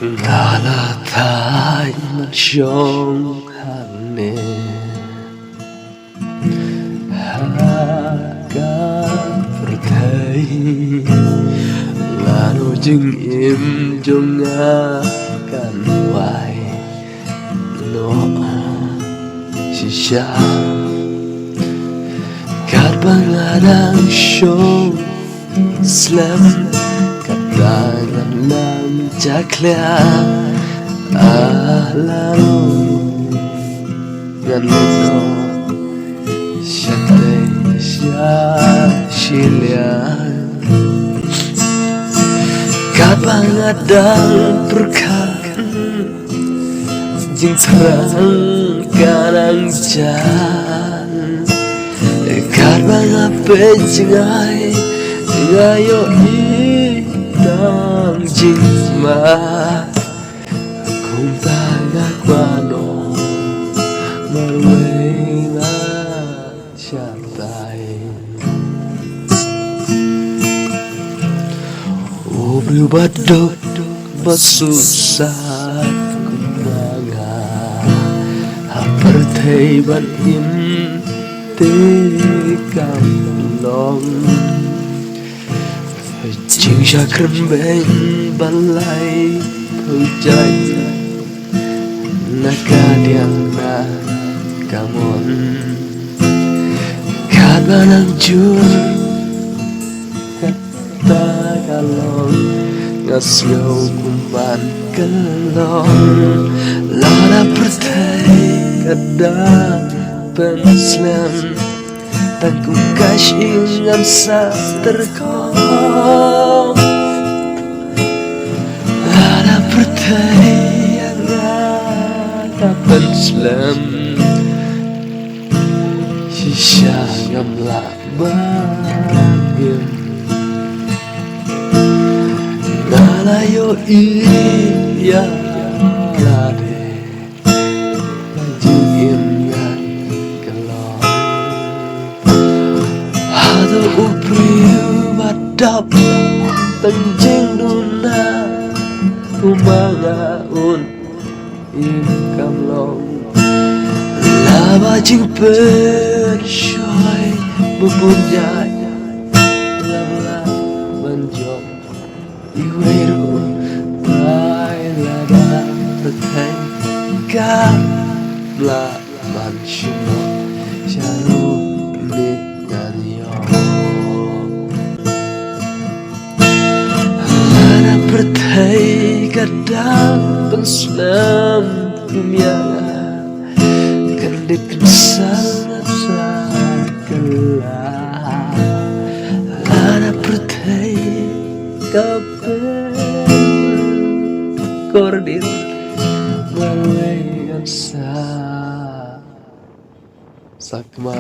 Nalatay man siyang hangin Hakapertay Laro jeng im jong akan wai Noa sisya Kat bangadang siyang slam Katangan lang jaklia Alaro Ngaluno Syate Syasilia Kapangadang perkan Jing terang karang jan Kapangape jengai Ngayo itang jingma Kung tagakwano Marway na siyatay Ubriw badok Basusat Kumaga Hapertay banim Tikam long Jing syakren beng balai Pujay Nakadiang na kamon Kabanang jur Kata kalong Ngasyaw kumban kalong Lara pertay Kada penslam Tangku kasying ngam sa terkong Lada pertay Ada penslam Sisya ngam la bagim Nalayo iya lade Bajugim Upriu badap Tenjing duna Kumangaun Ingkam long Laba jing persyoy Mempunyai Lamla menjom Iwiru Pai lada Perteng Kamla Mansyuno Syaru Pertay kadang penslam kumyaga Kandit sangat sakala Lada pertay kapen Kordit Malay sa Sakma